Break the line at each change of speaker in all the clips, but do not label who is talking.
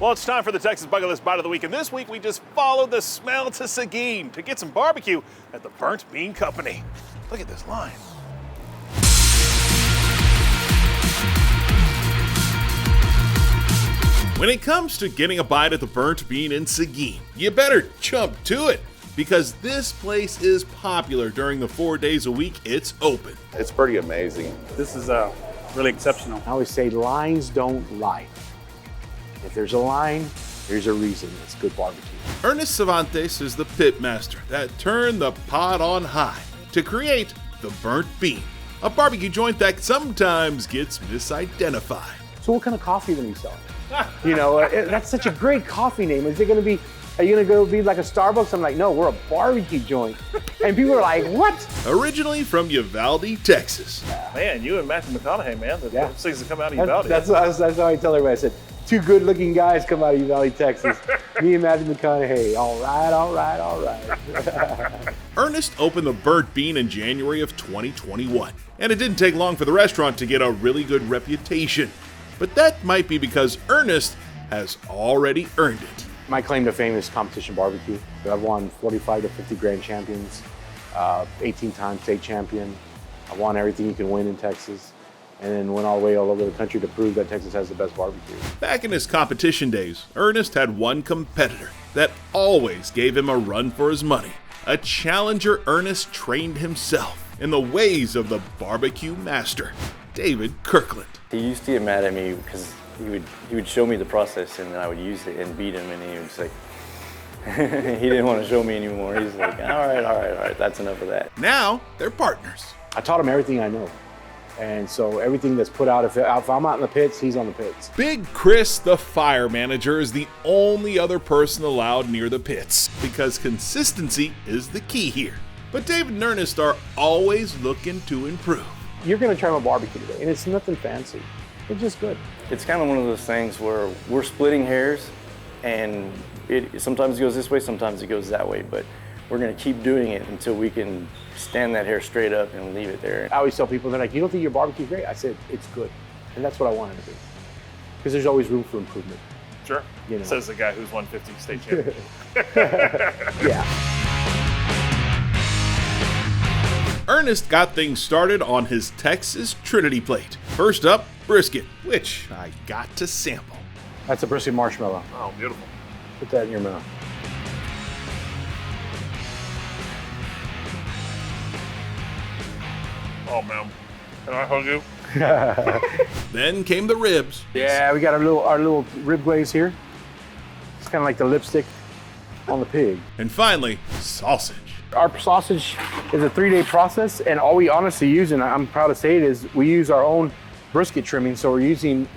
Well, it's time for the Texas Bucket List Bite of the Week, and this week we just followed the smell to Seguin to get some barbecue at the Burnt Bean Company. Look at this line. When it comes to getting a bite at the Burnt Bean in Seguin, you better jump to it, because this place is popular during the 4 days a week it's open.
It's pretty amazing.
This is really exceptional.
I always say lines don't lie. If there's a line, there's a reason. It's good barbecue.
Ernest Cervantes is the pit master that turned the pot on high to create the Burnt Bean, a barbecue joint that sometimes gets misidentified.
So what kind of coffee are you selling? You know, that's such a great coffee name. Is it going to be, are you going to go be like a Starbucks? I'm like, no, we're a barbecue joint. And people are like, what?
Originally from Uvalde, Texas.
Man, you and Matthew McConaughey, man. The things that come out of Uvalde.
That's how I tell everybody. I said, two good-looking guys come out of Uvalde, Texas. Me and Matthew McConaughey. All right, all right, all right.
Ernest opened the Burnt Bean in January of 2021, and it didn't take long for the restaurant to get a really good reputation. But that might be because Ernest has already earned it.
My claim to fame is competition barbecue. I've won 45 to 50 grand champions, 18-time state champion. I won everything you can win in Texas, and then went all the way all over the country to prove that Texas has the best barbecue.
Back in his competition days, Ernest had one competitor that always gave him a run for his money. A challenger Ernest trained himself in the ways of the barbecue master, David Kirkland.
He used to get mad at me because he would show me the process and then I would use it and beat him, and he would just like, he didn't want to show me anymore. He's like, all right, that's enough of that.
Now they're partners.
I taught him everything I know. And so everything that's put out, if I'm out in the pits, he's on the pits.
Big Chris, the fire manager, is the only other person allowed near the pits because consistency is the key here. But David and Ernest are always looking to improve.
You're going to try my barbecue today, and it's nothing fancy. It's just good.
It's kind of one of those things where we're splitting hairs, and it sometimes it goes this way, sometimes it goes that way, but we're going to keep doing it until we can stand that hair straight up and leave it there.
I always tell people, they're like, you don't think your barbecue's great? I said, it's good. And that's what I wanted to be. Because there's always room for improvement.
Sure.
You know.
Says the guy who's won 50 state champions.
Yeah.
Ernest got things started on his Texas Trinity plate. First up, brisket, which I got to sample.
That's a brisket marshmallow.
Oh, beautiful.
Put that in your mouth.
Oh, man. Can I hug you?
Then came the ribs.
Yeah, we got our little rib glaze here. It's kind of like the lipstick on the pig.
And finally, sausage.
Our sausage is a 3-day process, and all we honestly use, and I'm proud to say it, is we use our own brisket trimming. So we're using,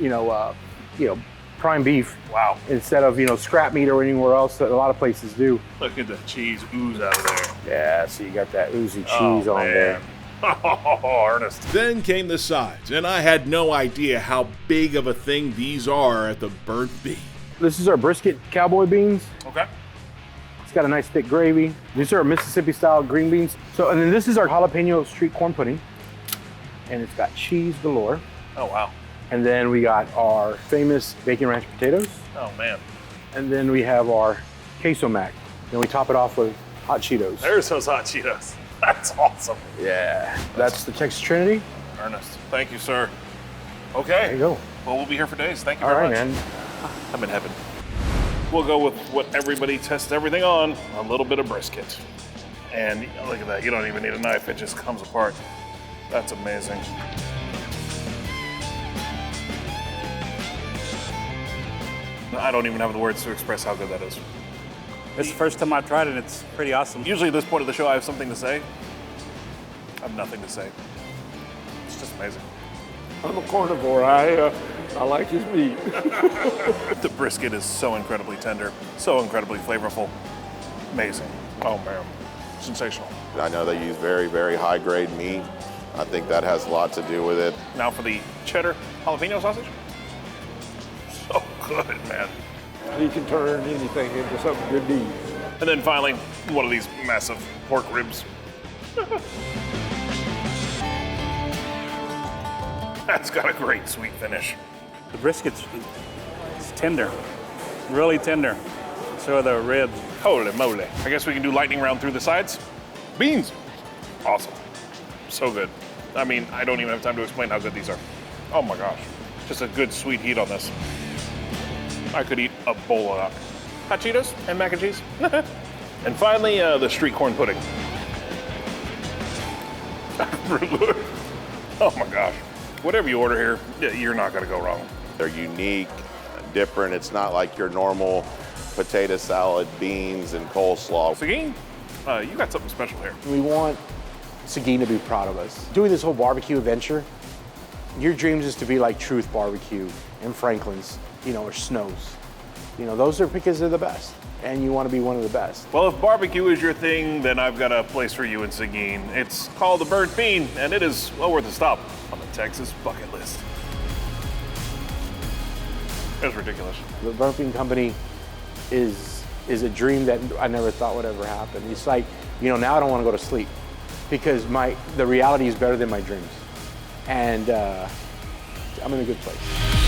prime beef.
Wow.
Instead of, scrap meat or anywhere else that a lot of places do.
Look at the cheese ooze out of there.
Yeah, so you got that oozy cheese on there.
Oh, Ernest.
Then came the sides, and I had no idea how big of a thing these are at the Burnt Bean.
This is our brisket cowboy beans.
Okay.
It's got a nice thick gravy. These are our Mississippi-style green beans. So, and then this is our jalapeno street corn pudding. And it's got cheese galore.
Oh, wow.
And then we got our famous bacon ranch potatoes.
Oh, man.
And then we have our queso mac. Then we top it off with hot Cheetos.
There's those hot Cheetos. That's awesome.
Yeah. That's the Texas Trinity.
Ernest, thank you, sir. Okay.
There you go.
Well, we'll be here for days. Thank you
All
very
right,
much.
man.
I'm in heaven. We'll go with what everybody tests everything on, a little bit of brisket. And look at that, you don't even need a knife, it just comes apart. That's amazing. I don't even have the words to express how good that is.
It's the first time I tried it. It's pretty awesome.
Usually at this point of the show, I have something to say. I have nothing to say. It's just amazing.
I'm a carnivore. I like his meat.
The brisket is so incredibly tender, so incredibly flavorful. Amazing. Oh man, sensational.
I know they use very, very high-grade meat. I think that has a lot to do with it.
Now for the cheddar jalapeno sausage. So good, man.
He can turn anything into something good to eat.
And then finally, one of these massive pork ribs. That's got a great sweet finish.
The brisket's it's tender. Really tender. So are the ribs.
Holy moly. I guess we can do lightning round through the sides. Beans. Awesome. So good. I mean, I don't even have time to explain how good these are. Oh my gosh. Just a good sweet heat on this. I could eat a bowl of that. Hot Cheetos and mac and cheese. And finally, the street corn pudding. Oh my gosh. Whatever you order here, you're not gonna go wrong.
They're unique, different. It's not like your normal potato salad, beans, and coleslaw.
Seguin, you got something special here.
We want Seguin to be proud of us. Doing this whole barbecue adventure, your dreams is to be like Truth Barbecue and Franklin's, or Snow's. Those are because they're the best, and you want to be one of the best.
Well, if barbecue is your thing, then I've got a place for you in Seguin. It's called the Burnt Bean, and it is well worth a stop on the Texas bucket list. It's ridiculous.
The Burnt Bean Company is a dream that I never thought would ever happen. It's like, now I don't want to go to sleep because the reality is better than my dreams. And I'm in a good place.